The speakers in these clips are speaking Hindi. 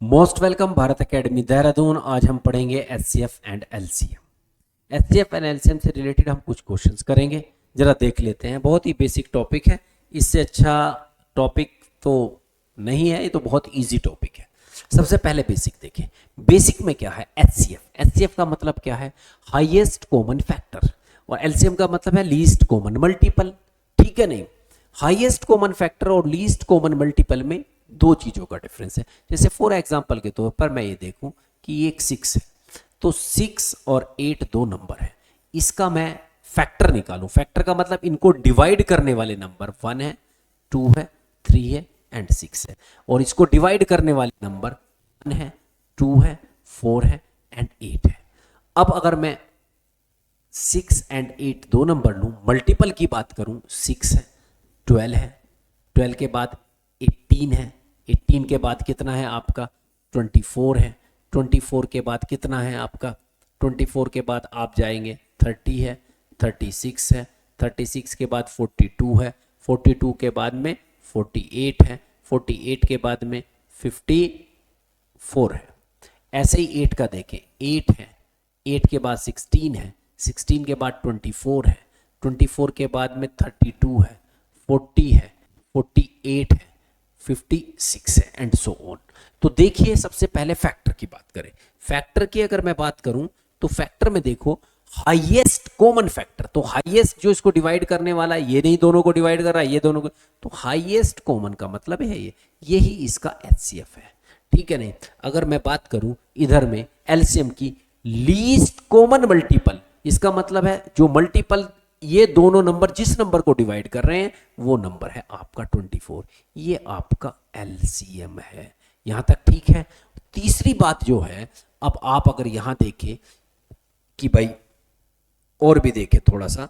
Most welcome Bharat academy Dehradun. आज हम पढ़ेंगे HCF and LCM. HCF and LCM से रिलेटेड हम कुछ क्वेश्चंस करेंगे, जरा देख लेते हैं। बहुत ही बेसिक टॉपिक है, इससे अच्छा टॉपिक तो नहीं है, ये तो बहुत इजी टॉपिक है। सबसे पहले बेसिक देखें। बेसिक में क्या है? एचसीएफ। एचसीएफ का मतलब क्या है? Highest common factor. और एलसीएम का मतलब है लीस्ट कॉमन मल्टीपल। ठीक है नहीं? हाईएस्ट कॉमन फैक्टर और लीस्ट कॉमन मल्टीपल में दो चीजों का डिफरेंस है। जैसे फॉर एग्जांपल के तौर पर मैं ये देखूं कि ये एक 6 है, तो 6 और 8 दो नंबर है, इसका मैं फैक्टर निकालूं। फैक्टर का मतलब इनको डिवाइड करने वाले नंबर 1 है, 2 है, 3 है एंड 6 है। और इसको डिवाइड करने वाले नंबर 1 है, 2 है, 4 है एंड 8 है। अब अगर मैं 6 एंड 8 दो नंबर लूं, मल्टीपल की बात करूं, 6 है, 12 है, 12 के बाद 18 है, 18 के बाद कितना है आपका? 24 है, 24 के बाद कितना है आपका? 24 के बाद आप जाएंगे 30 है, 36 है, 36 के बाद 42 है, 42 के बाद में 48 है, 48 के बाद में 54 है। ऐसे ही 8 का देखें, 8 है, 8 के बाद 16 है, 16 के बाद 24 है, 24 के बाद में 32 है, 40 है, 48 है, 56 है एंड सो ऑन। तो देखिए, सबसे पहले फैक्टर की बात करें। फैक्टर की अगर मैं बात करूं तो फैक्टर में देखो हाईएस्ट कॉमन फैक्टर, तो हाईएस्ट जो इसको डिवाइड करने वाला है, ये नहीं दोनों को डिवाइड कर रहा है, ये दोनों को, तो हाईएस्ट कॉमन का मतलब है ये, यही इसका एचसीएफ है। ठीक है नहीं? अगर मैं बात करूं इधर में एलसीएम की, लीस्ट कॉमन मल्टीपल, इसका मतलब है जो मल्टीपल ये दोनों नंबर जिस नंबर को डिवाइड कर रहे हैं वो नंबर है आपका 24। ये आपका एलसीएम है। यहां तक ठीक है? तीसरी बात जो है, अब आप अगर यहां देखें कि भाई और भी देखें थोड़ा सा,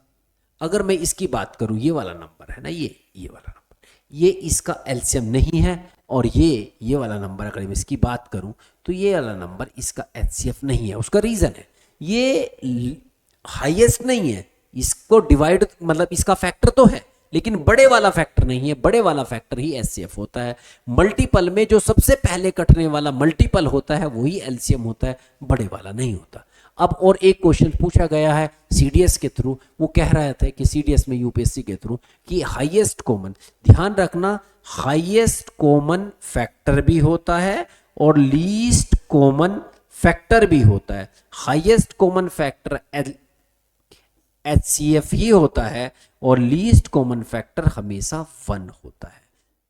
अगर मैं इसकी बात करूं, ये वाला नंबर है ना, ये वाला नंबर, ये इसका एलसीएम नहीं है। और ये वाला नंबर अगर मैं इसकी बात करूं तो ये वाला नंबर इसका एचसीएफ नहीं है। उसका रीजन है ये हाईएस्ट नहीं है, इसको डिवाइड मतलब इसका फैक्टर तो है लेकिन बड़े वाला फैक्टर नहीं है। बड़े वाला फैक्टर ही एचसीएफ होता है। मल्टीपल में जो सबसे पहले कटने वाला मल्टीपल होता है वही एलसीएम होता है, बड़े वाला नहीं होता। अब और एक क्वेश्चन पूछा गया है सीडीएस के थ्रू, वो कह रहा था कि सीडीएस में यूपीएससी के थ्रू कि हाईएस्ट कॉमन, ध्यान रखना, हाईएस्ट कॉमन फैक्टर भी होता है और लीस्ट कॉमन फैक्टर भी होता है। हाईएस्ट कॉमन फैक्टर एचसीएफ ही होता है और लीस्ट कॉमन फैक्टर हमेशा 1 होता है।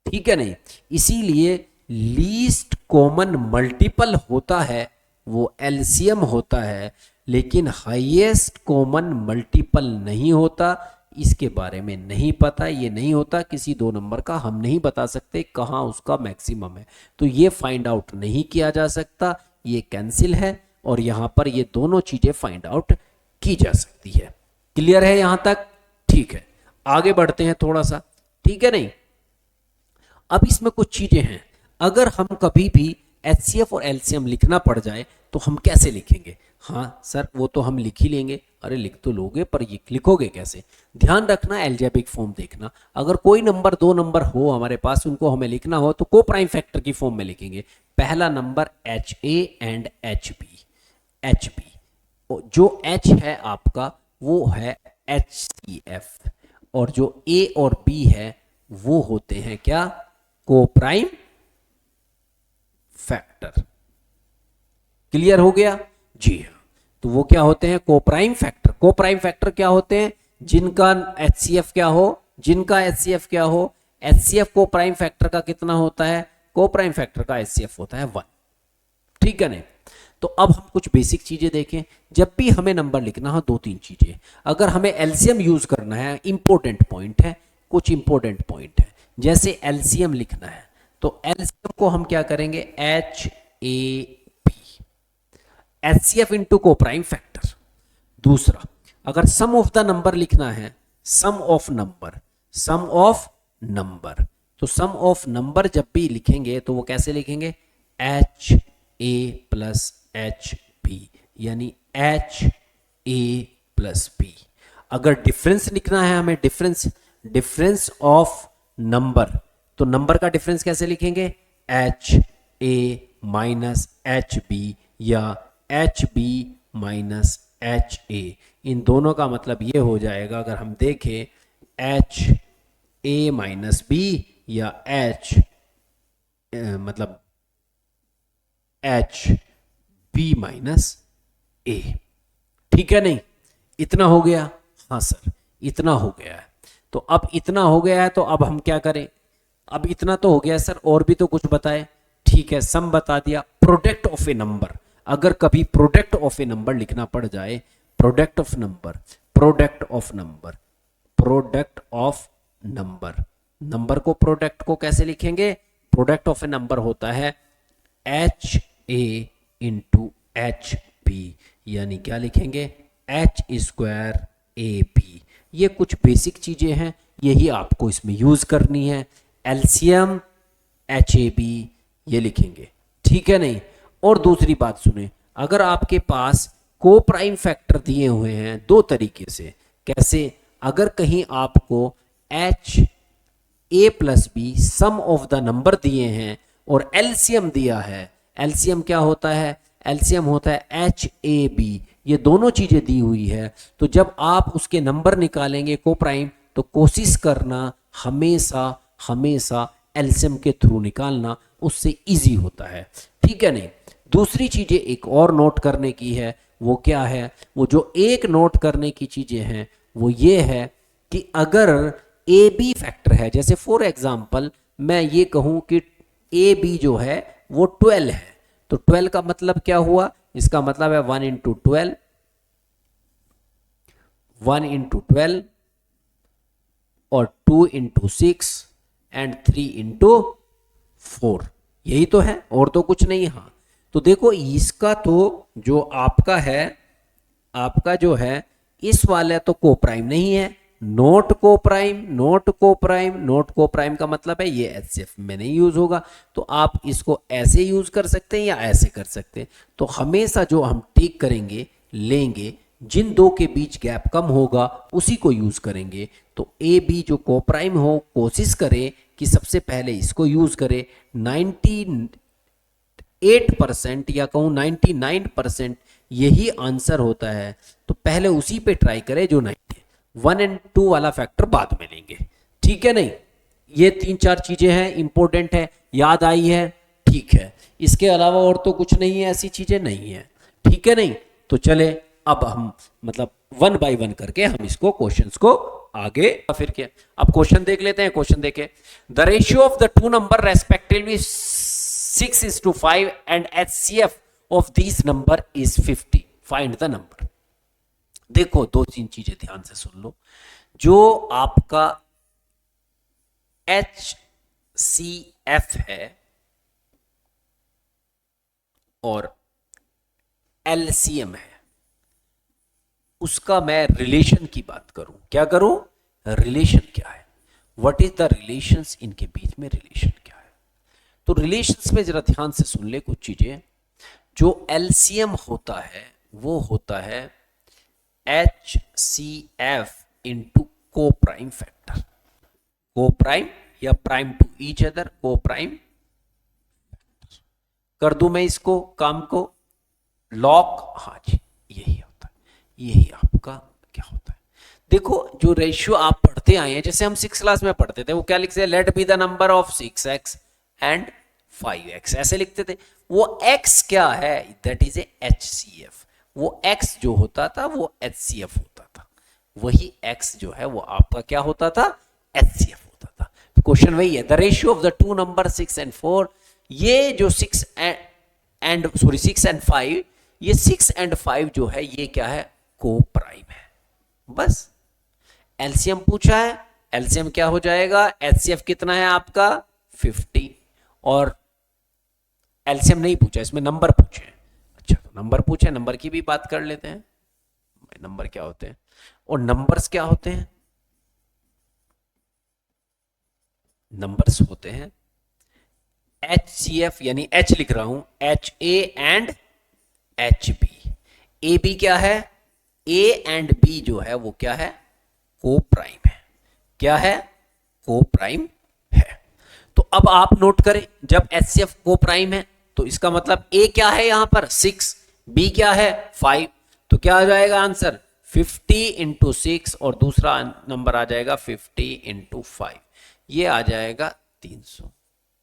ठीक है नहीं? इसीलिए लीस्ट कॉमन मल्टीपल होता है वो एलसीएम होता है, लेकिन हाईएस्ट कॉमन मल्टीपल नहीं होता। इसके बारे में नहीं पता, ये नहीं होता। किसी दो नंबर का हम नहीं बता सकते कहाँ उसका मैक्सिमम है, तो ये फाइंड आउट नहीं किया जा सकता, ये कैंसिल है। और यहां पर ये दोनों चीजें फाइंड आउट की जा सकती है। क्लियर है यहां तक? ठीक है, आगे बढ़ते हैं थोड़ा सा। ठीक है नहीं? अब इसमें कुछ चीजें हैं, अगर हम कभी भी एचसीएफ और एलसीएम लिखना पड़ जाए तो हम कैसे लिखेंगे? हाँ सर, वो तो हम लिख ही लेंगे। अरे लिख तो लोगे, पर ये लिखोगे कैसे? ध्यान रखना, एल्जेब्रिक फॉर्म देखना। अगर कोई नंबर दो नंबर हो हमारे पास, उनको हमें लिखना हो तो को प्राइम फैक्टर की फॉर्म में लिखेंगे। पहला number H A and H B. H B जो एच है आपका वो है एचसीएफ, और जो ए और बी है वो होते हैं क्या? को प्राइम फैक्टर। क्लियर हो गया? जी हाँ। तो वो क्या होते हैं? को प्राइम फैक्टर। को प्राइम फैक्टर क्या होते हैं? जिनका एचसीएफ क्या हो, जिनका एचसीएफ क्या हो। एचसीएफ को प्राइम फैक्टर का कितना होता है? को प्राइम फैक्टर का एचसीएफ होता है 1। ठीक है नहीं? तो अब हम कुछ बेसिक चीजें देखें। जब भी हमें नंबर लिखना हो, दो तीन चीजें, अगर हमें एलसीएम यूज करना है, इंपॉर्टेंट पॉइंट है, कुछ इंपॉर्टेंट पॉइंट है। जैसे एलसीएम लिखना है तो एलसीएम को हम क्या करेंगे? H A P, HCF into को प्राइम फैक्टर। दूसरा, अगर सम ऑफ द नंबर लिखना है, sum of number, sum of number, तो सम ऑफ नंबर जब भी लिखेंगे तो वो कैसे लिखेंगे? H A plus H B, यानी एच ए प्लस बी। अगर डिफरेंस लिखना है हमें, डिफरेंस ऑफ नंबर, तो नंबर का डिफरेंस कैसे लिखेंगे? H A minus H B या H B minus H A. इन दोनों का मतलब ये हो जाएगा, अगर हम देखें, एच ए माइनस बी या एच मतलब एच बी माइनस ए। ठीक है, नहीं इतना हो गया? हाँ सर इतना हो गया है। तो अब इतना हो गया है तो अब हम क्या करें? अब इतना तो हो गया सर, और भी तो कुछ बताए। ठीक है, सम बता दिया। प्रोडक्ट ऑफ ए नंबर, अगर कभी प्रोडक्ट ऑफ ए नंबर लिखना पड़ जाए, product of number, product of number, product of number, number को प्रोडक्ट को कैसे लिखेंगे? प्रोडक्ट ऑफ ए नंबर होता है H A into H B, यानी क्या लिखेंगे? H square A B. ये कुछ बेसिक चीजें हैं, यही आपको इसमें यूज करनी है। एलसीएम एच ए बी ये लिखेंगे, ठीक है नहीं? और दूसरी बात सुने, अगर आपके पास को प्राइम फैक्टर दिए हुए हैं दो तरीके से, कैसे? अगर कहीं आपको H A plus B sum of the number दिए हैं और एलसीएम दिया है, एलसीएम क्या होता है? एलसीएम होता है एच ए बी, ये दोनों चीजें दी हुई है। तो जब आप उसके नंबर निकालेंगे को प्राइम, तो कोशिश करना हमेशा हमेशा एलसीएम के थ्रू निकालना, उससे इजी होता है, ठीक है नहीं? दूसरी चीजें एक और नोट करने की है, वो क्या है? वो जो एक नोट करने की चीजें हैं वो ये है कि अगर ए बी फैक्टर है, जैसे फॉर एग्जाम्पल मैं ये कहूं कि ए बी जो है वो 12 है, तो 12 का मतलब क्या हुआ? इसका मतलब है 1 इंटू 12, 1 इंटू 12 और 2 इंटू 6 एंड 3 इंटू 4, यही तो है, और तो कुछ नहीं। हाँ, तो देखो इसका तो जो आपका है, आपका जो है इस वाला तो को प्राइम नहीं है, नोट को प्राइम, नोट को प्राइम, नोट को प्राइम का मतलब है ये एचसीएफ में नहीं यूज होगा। तो आप इसको ऐसे यूज कर सकते हैं या ऐसे कर सकते हैं। तो हमेशा जो हम टिक करेंगे, लेंगे, जिन दो के बीच गैप कम होगा उसी को यूज करेंगे। तो ए बी जो को प्राइम हो, कोशिश करें कि सबसे पहले इसको यूज करें। 98% या कहूं 99% यही आंसर होता है, तो पहले उसी पे ट्राई करें जो 90। 1 और 2 वाला फैक्टर बाद में लेंगे, ठीक है नहीं? ये 3-4 चीजें हैं, इंपॉर्टेंट है, याद आई है? ठीक है, इसके अलावा और तो कुछ नहीं है, ऐसी चीजें नहीं है, ठीक है नहीं? तो चले अब हम मतलब 1 बाय 1 करके हम इसको क्वेश्चंस को आगे फिर क्या, अब क्वेश्चन देख लेते हैं। क्वेश्चन देखें, the ratio of the two number respectively 6:5 and HCF of this number is 50, find the number. देखो 2-3 चीजें ध्यान से सुन लो। जो आपका HCF है और LCM है, उसका मैं रिलेशन की बात करूं, क्या करूं? रिलेशन क्या है? व्हाट इज द रिलेशंस, इनके बीच में रिलेशन क्या है? तो रिलेशंस में जरा ध्यान से सुन ले कुछ चीजें। जो एलसीएम होता है वो होता है HCF इंटू को प्राइम फैक्टर, को प्राइम या प्राइम टू ईच अदर, को प्राइम। कर दूं मैं इसको काम को लॉक? हाँ जी, यही होता है, यही आपका क्या होता है। देखो जो रेशियो आप पढ़ते आए हैं, जैसे हम 6 क्लास में पढ़ते थे, वो क्या लिखते थे? Let be the number of 6x and 5x, ऐसे लिखते थे। वो x क्या है? That is a HCF। वो x जो होता था वो HCF होता था, वही x जो है वो आपका क्या होता था? HCF होता था। तो क्वेश्चन वही है, the ratio of the two number 6 and 4, ये जो 6 and 5, ये 6 and 5 जो है ये क्या है? को प्राइम है। बस एलसीएम पूछा है, एलसीएम क्या हो जाएगा? एचसीएफ कितना है आपका? 50। और एलसीएम नहीं पूछा, इसमें नंबर पूछे। अच्छा, तो नंबर पूछे, नंबर की भी बात कर लेते हैं। नंबर क्या होते हैं और नंबर्स क्या होते हैं? नंबर्स होते हैं HCF, यानी H लिख रहा हूं, HA एंड HB। AB क्या है? A एंड B जो है वो क्या है? को प्राइम है। क्या है? को प्राइम है। तो अब आप नोट करें, जब HCF को प्राइम है तो इसका मतलब ए क्या है यहां पर 6, बी क्या है 5, तो क्या आ जाएगा आंसर 50 इंटू 6 और दूसरा नंबर आ जाएगा 50 इंटू 5, ये आ जाएगा 300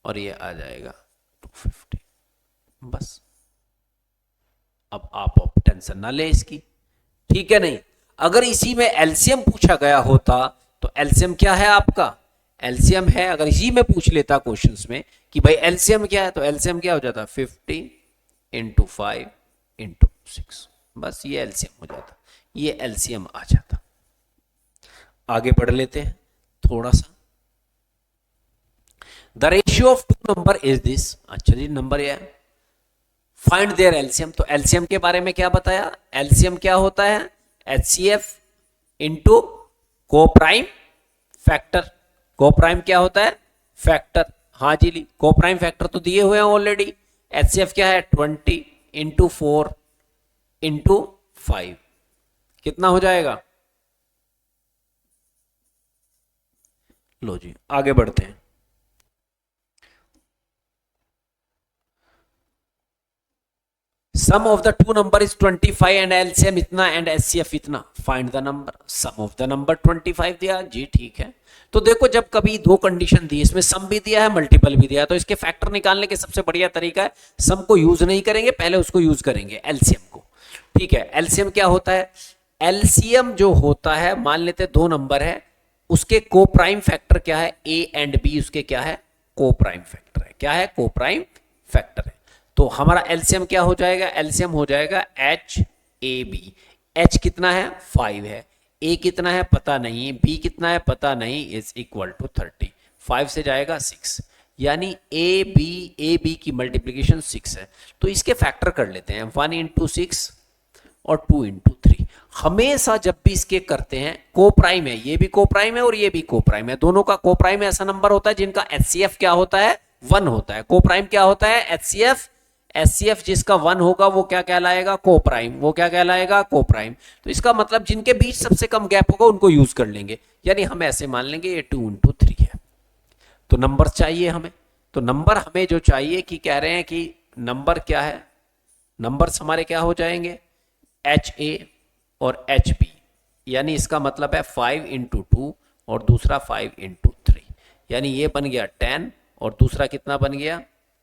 और ये आ जाएगा 250। बस अब आप टेंशन ना ले इसकी, ठीक है नहीं। अगर इसी में एलसीएम पूछा गया होता तो एलसीएम क्या है आपका, एलसीएम है, अगर इसी में पूछ लेता क्वेश्चंस में कि भाई एलसीएम क्या है, तो एलसीएम क्या हो जाता 50 इंटू 5 इंटू 6, बस ये एलसीएम हो जाता, ये एलसीएम आ जाता। आगे बढ़ लेते हैं थोड़ा सा। The ratio of two number is this, अच्छा जी नंबर ये है, फाइंड देयर एलसीएम, तो एलसीएम के बारे में क्या बताया, एलसीएम क्या होता है HCF into coprime factor, coprime क्या होता है फैक्टर, हाँ जी ली कोप्राइम फैक्टर तो दिए हुए हैं ऑलरेडी, एचसीएफ क्या है 20 इंटू 4 इंटू 5, कितना हो जाएगा, लो जी आगे बढ़ते हैं। Sum of the two number is 25 and LCM इतना एंड एचसीएफ इतना, find the number, sum of the number 25 दिया जी, ठीक है। तो देखो जब कभी दो कंडीशन दी, इसमें सम भी दिया है मल्टीपल भी दिया है, तो इसके फैक्टर निकालने के सबसे बढ़िया तरीका है सम को यूज नहीं करेंगे, पहले उसको यूज करेंगे एलसीएम को, ठीक है। एलसीएम क्या होता है, एलसीएम जो होता है मान लेते दो नंबर है, उसके को प्राइम फैक्टर क्या है ए एंड बी, उसके क्या है को प्राइम फैक्टर है, क्या है को प्राइम फैक्टर है। तो हमारा एलसीएम क्या हो जाएगा, एलसीएम हो जाएगा एच ए बी, एच कितना है 5 है, ए कितना है पता नहीं, बी कितना है पता नहीं, इज इक्वल टू 30, 5 से जाएगा 6, यानी ए बी की मल्टीप्लीकेशन 6 है। तो इसके फैक्टर कर लेते हैं 1 इंटू 6 और 2 इंटू 3। हमेशा जब भी इसके करते हैं को प्राइम है, ये भी को प्राइम है और ये भी को प्राइम है, दोनों का को प्राइम ऐसा नंबर होता है जिनका एचसीएफ क्या होता है 1 होता है, को प्राइम क्या होता है एचसीएफ, एचसीएफ जिसका 1 होगा वो क्या कहलाएगा को प्राइम, वो क्या कहलाएगा को प्राइम। तो इसका मतलब जिनके बीच सबसे कम गैप होगा उनको यूज कर लेंगे, यानी हम ऐसे मान लेंगे ये 2 इंटू 3 है। तो नंबर चाहिए हमें, तो नंबर हमें जो चाहिए कि कह रहे हैं कि नंबर क्या है, नंबर्स हमारे क्या हो जाएंगे एच ए और एच बी, यानी इसका मतलब है 5 इंटू 2 और दूसरा 5 इंटू 3, यानी ये बन गया 10 और दूसरा कितना बन गया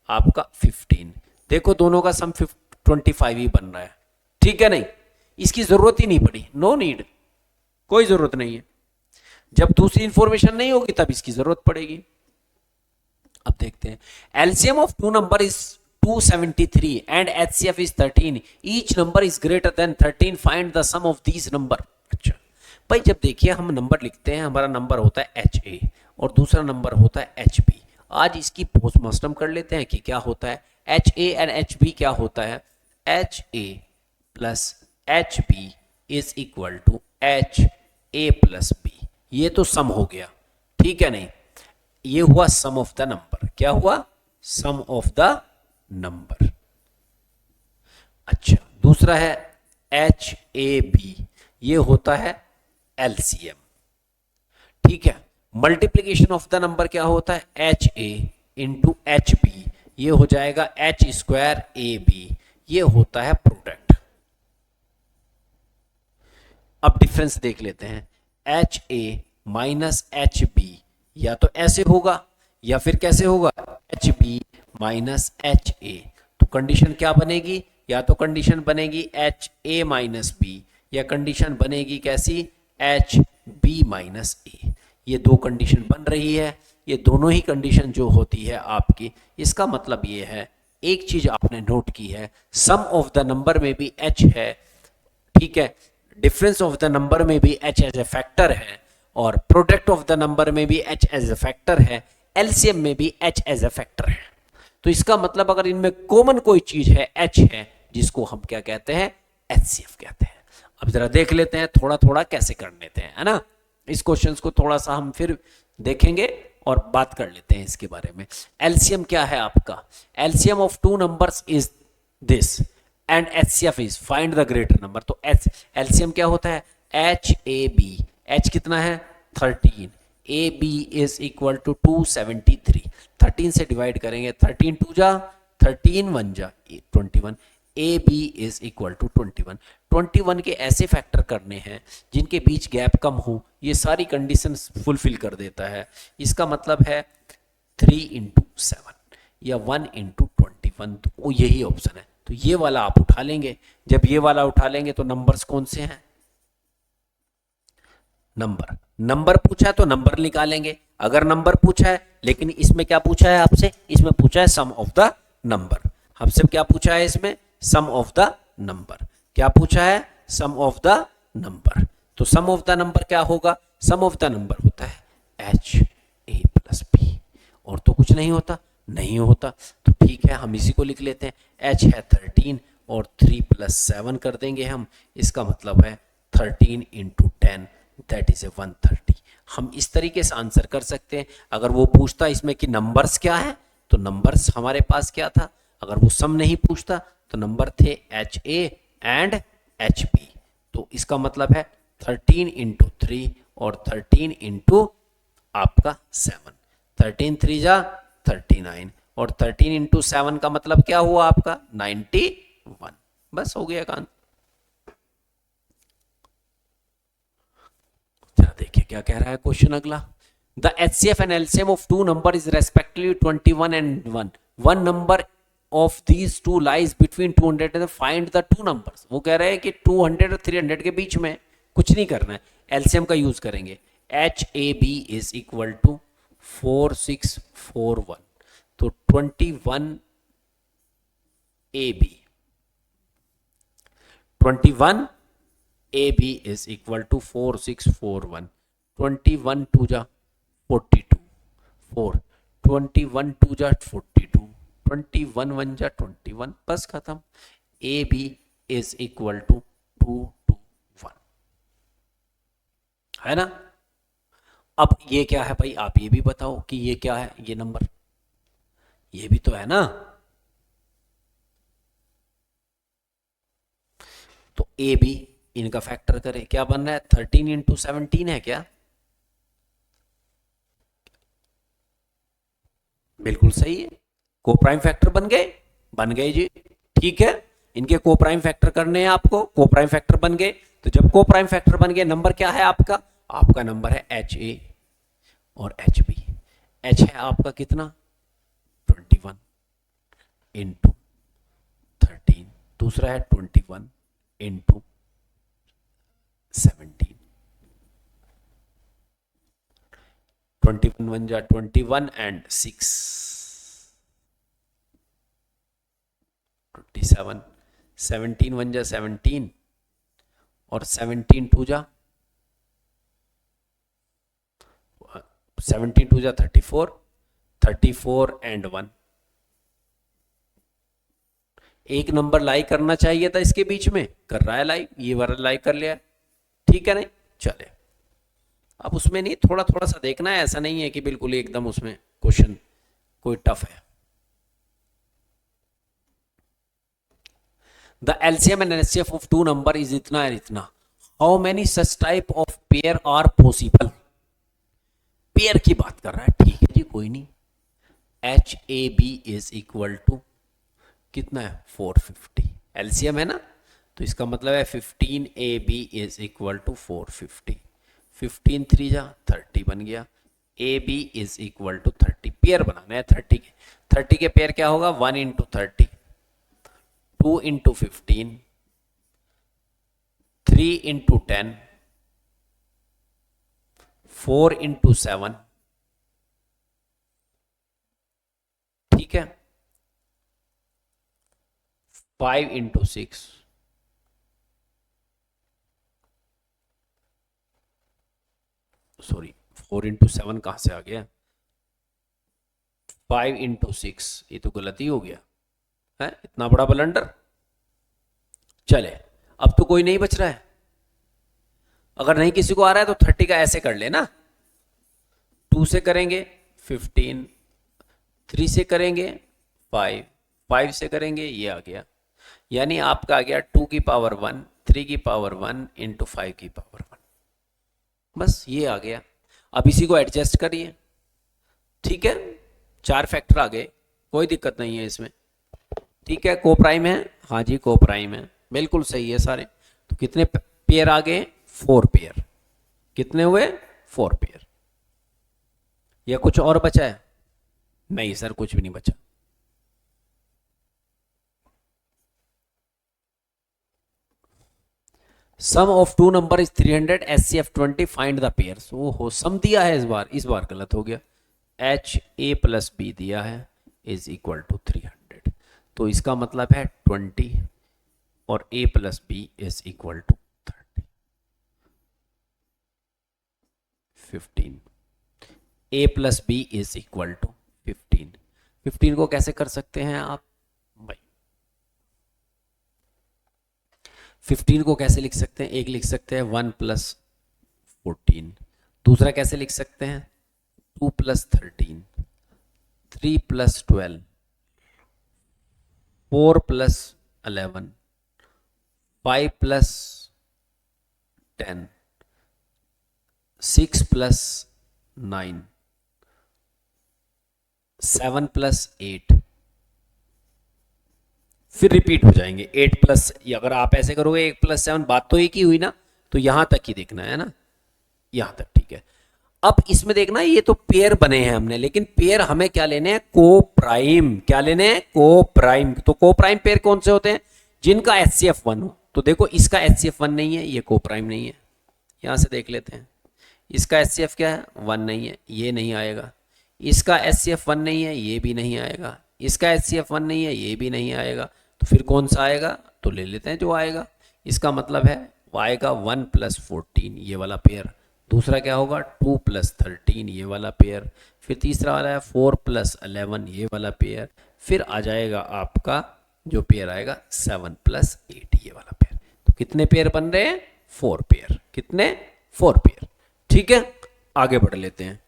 आपका 15। देखो दोनों का सम 25 ही बन रहा है, ठीक है नहीं, इसकी जरूरत ही नहीं पड़ी, नो नीड, कोई जरूरत नहीं है। जब दूसरी इंफॉर्मेशन नहीं होगी तब इसकी जरूरत पड़ेगी। अब देखते हैं LCM of two number is 273 and HCF is 13, each number is greater than 13, find the sum of these number। अच्छा भाई जब देखिए हम नंबर लिखते हैं, हमारा नंबर होता है एच ए और दूसरा नंबर होता है एच बी। आज इसकी पोस्टमार्टम कर लेते हैं कि क्या होता है H A and H B, क्या होता है H A plus H B is equal to H A plus B, ये तो सम हो गया, ठीक है नहीं, ये हुआ सम ऑफ द नंबर, क्या हुआ सम ऑफ द नंबर। अच्छा दूसरा है एच ए बी, ये होता है एलसीएम, ठीक है। मल्टीप्लीकेशन ऑफ द नंबर क्या होता है H A into H B, ये हो जाएगा एच स्क्वायर ए बी, ये होता है प्रोडक्ट। अब डिफरेंस देख लेते हैं, H A minus H B या तो ऐसे होगा या फिर कैसे होगा H B minus H A, तो कंडीशन क्या बनेगी, या तो कंडीशन बनेगी एच ए माइनस बी या कंडीशन बनेगी कैसी एच बी माइनस ए। ये दो कंडीशन बन रही है, ये दोनों ही कंडीशन जो होती है आपकी, इसका मतलब ये है एक चीज आपने नोट की है, सम ऑफ द नंबर में भी एच है, ठीक है, डिफरेंस ऑफ द नंबर में भी एच एज ए फैक्टर है और प्रोडक्ट ऑफ द नंबर में भी एच एज ए फैक्टर है, एलसीएम में भी एच एज ए फैक्टर है। तो इसका मतलब अगर इनमें कॉमन कोई चीज है एच है, जिसको हम क्या कहते हैं एचसीएफ कहते हैं। अब जरा देख लेते हैं थोड़ा थोड़ा कैसे कर लेते हैं, है ना, इस क्वेश्चंस को थोड़ा सा हम फिर देखेंगे और बात कर लेते हैं इसके बारे में। एलसीएम क्या है आपका, LCM of two numbers is this and HCF is find the greater number. तो एलसीएम क्या होता है एच ए बी, एच कितना है 13, A B is equal to 273, 13 से डिवाइड करेंगे 13 टू जा 13 वन जा 21, A B is equal to 21। 21 के ऐसे फैक्टर करने हैं जिनके बीच गैप कम हो, ये सारी कंडीशंस फुलफिल कर देता है। इसका मतलब है 3 इंटू 7 या 1 इंटू 21, तो यही ऑप्शन है। तो ये वाला आप उठा लेंगे। जब ये वाला उठा लेंगे तो नंबर्स कौन से हैं? नंबर पूछा है तो नंबर निकालेंगे। अगर नंबर पूछा है, लेकिन इसमें क्या पूछा है आपसे? इसमें पूछा है सम ऑफ द नंबर। हमसे क्या पूछा है इसमें? सम ऑफ द नंबर। क्या पूछा है? Sum of the number. तो सम ऑफ द नंबर क्या होगा? सम ऑफ द नंबर होता है एच ए प्लस बी, और तो कुछ नहीं होता। नहीं होता तो ठीक है, हम इसी को लिख लेते हैं। एच है 13 और 3 प्लस 7 कर देंगे हम। इसका मतलब है 13 इंटू 10 दैट इज ए 130। हम इस तरीके से आंसर कर सकते हैं। अगर वो पूछता इसमें कि नंबर्स क्या है, तो नंबर्स हमारे पास क्या था? अगर वो सम नहीं पूछता तो नंबर थे H A and H B. तो इसका मतलब है 13 इंटू 3 और 13 इंटू आपका 7। 13 3 जा 39 और 13 इंटू 7 का मतलब क्या हुआ आपका? 91। बस हो गया काम। जरा देखिए क्या कह रहा है क्वेश्चन अगला। The HCF and LCM of two number is respectively 21 and 1। One number of these two lies between 200 and find the two numbers. वो कह रहे हैं कि 200 और 300 के बीच में कुछ नहीं करना है, एलसीएम का यूज करेंगे। H A B is equal to 4641। तो 21 A B, 21 A B is equal to 4641। 21 two जा 42 4, 21 टू जा 42, 21 वन जा 21, बस खत्म। A B is equal to 221, है ना। अब ये क्या है भाई, आप ये भी बताओ कि ये क्या है? ये नंबर, ये भी तो है ना। तो ए बी इनका फैक्टर करें, क्या बन रहा है? 13 इंटू 17 है क्या? बिल्कुल सही है। को प्राइम फैक्टर बन गए? बन गए जी, ठीक है। इनके को प्राइम फैक्टर करने हैं आपको, को प्राइम फैक्टर बन गए। तो जब को प्राइम फैक्टर बन गए, नंबर क्या है आपका? आपका नंबर है एच ए और एच बी। एच है आपका कितना? 21 इंटू 13, दूसरा है 21 इंटू 17। 21 वन जा 21 एंड 6 27, 17 वन जा 17 और 17 टू जा 17 टू जा 34, 34 एंड 1। एक नंबर लाई करना चाहिए था इसके बीच में, कर रहा है लाई, ये वाला लाई कर लिया, ठीक है नहीं? चले, अब उसमें नहीं, थोड़ा थोड़ा सा देखना है, ऐसा नहीं है कि बिल्कुल एकदम उसमें क्वेश्चन कोई टफ है। The LCM and HCF of two number is इतना है इतना। How many such type of pair are possible? Pair की बात कर रहा है, ठीक है जी, कोई नहीं। H A B is equal to कितना है? 450। एलसीएम है ना, तो इसका मतलब है 15 A B is equal to 450। 15 3 जा 30 बन गया। A B is equal to 30। Pair बनाना है 30 के। 30 के पेयर क्या होगा? 1 इंटू 30, 2 इंटू 15, 3 इंटू 10, 4 इंटू 7, ठीक है, 5 इंटू 6, सॉरी 4 इंटू 7 कहां से आ गया? 5 इंटू 6, ये तो गलती हो गया है, इतना बड़ा ब्लंडर। चले, अब तो कोई नहीं बच रहा है। अगर नहीं किसी को आ रहा है तो 30 का ऐसे कर लेना, 2 से करेंगे 15, 3 से करेंगे 5, 5 से करेंगे, ये आ गया। यानी आपका आ गया 2 की पावर 1, 3 की पावर 1 इंटू 5 की पावर 1। बस ये आ गया। अब इसी को एडजस्ट करिए, ठीक है। 4 फैक्टर आ गए, कोई दिक्कत नहीं है इसमें। ठीक है, कोप्राइम है, हाँ जी कोप्राइम है, बिल्कुल सही है सारे। तो कितने पेयर आ गए? 4 पेयर। कितने हुए? 4 पेयर। या कुछ और बचा है? नहीं सर, कुछ भी नहीं बचा। Sum of two number is 300, HCF 20, find the pairs. वो हो सम दिया है इस बार गलत हो गया। एच ए प्लस बी दिया है इज इक्वल टू 300, तो इसका मतलब है 20 और A plus B is equal to 30, 15। A plus B is equal to 15। 15 को कैसे कर सकते हैं आप भाई? 15 को कैसे लिख सकते हैं? एक लिख सकते हैं 1 प्लस 14, दूसरा कैसे लिख सकते हैं 2 plus 13, 3 plus 12, 4 plus 11, 5 plus 10, 6 plus 9, 7 plus 8, फिर रिपीट हो जाएंगे 8 प्लस। अगर आप ऐसे करोगे 1 प्लस 7, बात तो एक ही हुई ना, तो यहां तक ही देखना है ना, यहां तक, ठीक है। अब इसमें देखना, ये तो पेयर बने हैं हमने, लेकिन पेयर हमें क्या लेने हैं? को प्राइम। क्या लेने हैं? को प्राइम। तो को प्राइम पेयर कौन से होते हैं? जिनका HCF 1 हो। तो देखो इसका HCF 1 नहीं है, ये को प्राइम नहीं है। यहां से देख लेते हैं, इसका HCF क्या है? 1 नहीं है, ये नहीं आएगा। इसका HCF 1 नहीं है, ये भी नहीं आएगा। इसका HCF 1 नहीं है, ये भी नहीं आएगा। तो फिर कौन सा आएगा? तो ले लेते हैं जो आएगा। इसका मतलब है वो आएगा 1 प्लस 14, ये वाला पेयर। दूसरा क्या होगा? 2 प्लस 13, ये वाला पेयर। फिर तीसरा वाला है 4 प्लस 11, ये वाला पेयर। फिर आ जाएगा आपका जो पेयर आएगा 7 प्लस 8, ये वाला पेयर। तो कितने पेयर बन रहे हैं? 4 पेयर। कितने? 4 पेयर। ठीक है, आगे बढ़ लेते हैं।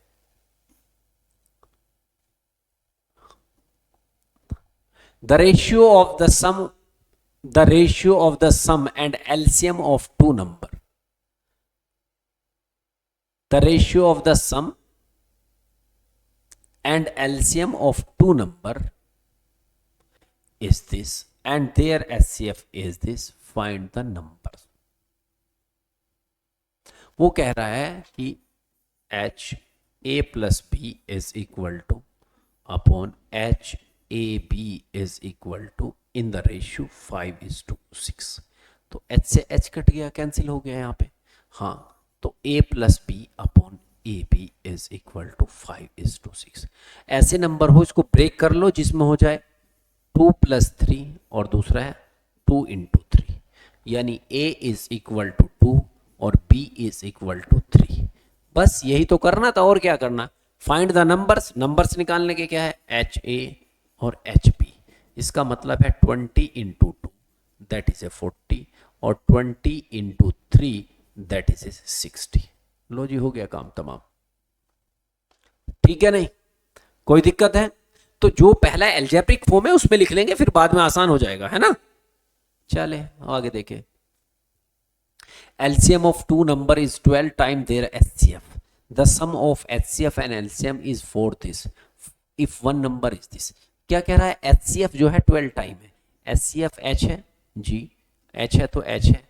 The ratio of the sum, the ratio of the sum and LCM of two number. The ratio of the sum and LCM of two number is this and their HCF is this. Find the numbers. वो कह रहा है कि H A plus B is equal to upon H A B is equal to in the ratio 5:6। तो H से H कट गया, कैंसिल हो गया यहाँ पे। हाँ, तो A plus B upon A B is equal to 5:6। ऐसे नंबर हो इसको ब्रेक कर लो जिसमें हो जाए 2 प्लस 3 और दूसरा है 2 इंटू 3, यानी A इज इक्वल टू 2 और B इज इक्वल टू 3। बस यही तो करना था, और क्या करना? Find the numbers. नंबर्स निकालने के क्या है? एच ए और एच बी। इसका मतलब है 20 इंटू 2 दैट इज ए 40 और 20 इंटू 3 दैट इज ए 60। लो जी, हो गया काम तमाम। ठीक है, नहीं कोई दिक्कत है? तो जो पहला एल्जेब्रिक फॉर्म है उसमें लिख लेंगे, फिर बाद में आसान हो जाएगा, है ना। चले आगे देखें। LCM of two number is 12 times their HCF. The sum of HCF and LCM is 4 this. If one number is this. क्या कह रहा है? HCF जो है 12 टाइम है। HCF H है जी, H है तो H है,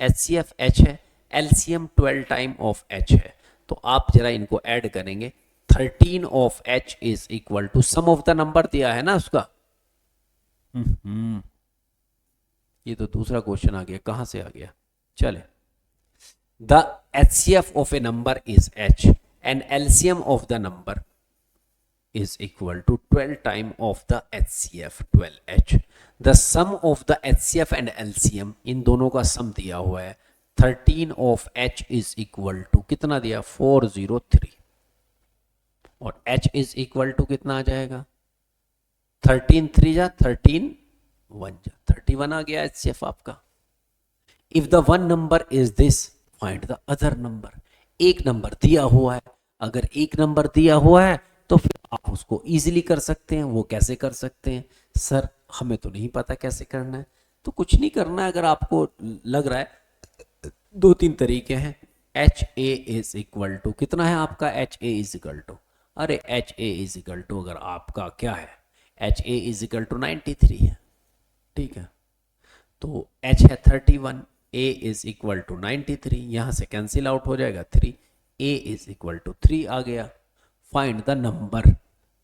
HCF H है, LCM 12 टाइम ऑफ H है। तो आप जरा इनको ऐड करेंगे, 13 of H is equal to sum of the number दिया है ना उसका। ये तो दूसरा क्वेश्चन आ गया, कहां से आ गया? चले, the HCF of a number is H and LCM of the number is equal to 12 time of the HCF 12H. The sum of the HCF and LCM, इन दोनों का सम दिया हुआ है 13 of H is equal to कितना दिया? 403 और H is equal to कितना आ जाएगा? 13 3 जा 13 1 जा 31 आ गया HCF आपका। If the one number is this, find the other number. एक नंबर दिया हुआ है, अगर एक नंबर दिया हुआ है तो फिर आप उसको इजीली कर सकते हैं। वो कैसे कर सकते हैं? सर हमें तो नहीं पता कैसे करना है, तो कुछ नहीं करना है। अगर आपको लग रहा है 2-3 तरीके हैं। H A is equal to कितना है आपका? H A is equal to, अरे H A is equal to अगर आपका क्या है? H A is equal to 93 है, ठीक है, तो h है 31, a इज इक्वल टू 93, यहां से कैंसिल आउट हो जाएगा 3, a इज इक्वल टू 3 आ गया। Find the number,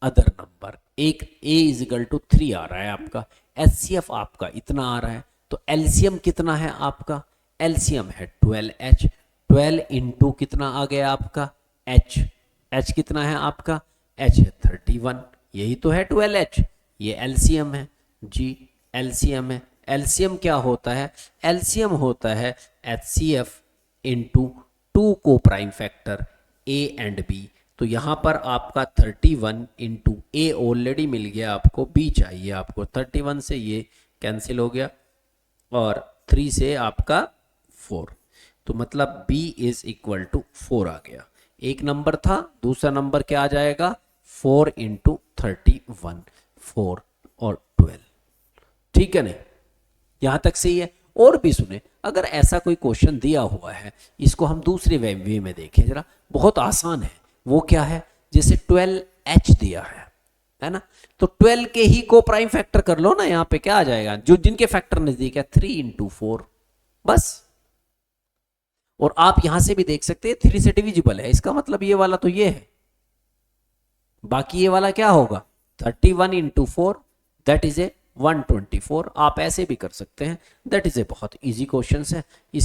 other number, एक a इज इक्वल टू 3 आ रहा है आपका, HCF आपका इतना आ रहा है, तो एलसीएम कितना है आपका, एलसीएम है 12h, 12 इंटू कितना आ गया आपका h, h कितना है आपका, h है 31, यही तो है 12h, ये एलसीएम है जी, एलसीएम है। एलसीएम क्या होता है, एलसीएम होता है HCF इंटू 2 को prime factor a and b, तो यहां पर आपका 31 इंटू a ऑलरेडी मिल गया आपको, b चाहिए आपको, 31 से ये कैंसिल हो गया और 3 से आपका 4, तो मतलब b इज इक्वल टू 4 आ गया। एक नंबर था, दूसरा नंबर क्या आ जाएगा, 4 इंटू 31, 4 और 12, ठीक है नहीं, यहां तक सही है। और भी सुने, अगर ऐसा कोई क्वेश्चन दिया हुआ है, इसको हम दूसरे वे में देखें जरा, बहुत आसान है। वो क्या है, जैसे 12h दिया है ना, तो 12 के ही को प्राइम फैक्टर कर लो ना, यहां पे क्या आ जाएगा, जो जिनके फैक्टर नजदीक है, 3 इंटू 4 बस। और आप यहां से भी देख सकते हैं 3 से डिविजिबल है, इसका मतलब ये वाला तो ये है, बाकी ये वाला क्या होगा, 31 इंटू 4 दैट इज ए 124, आप ऐसे भी कर सकते हैं, दैट इज ए बहुत इजी क्वेश्चन है। इस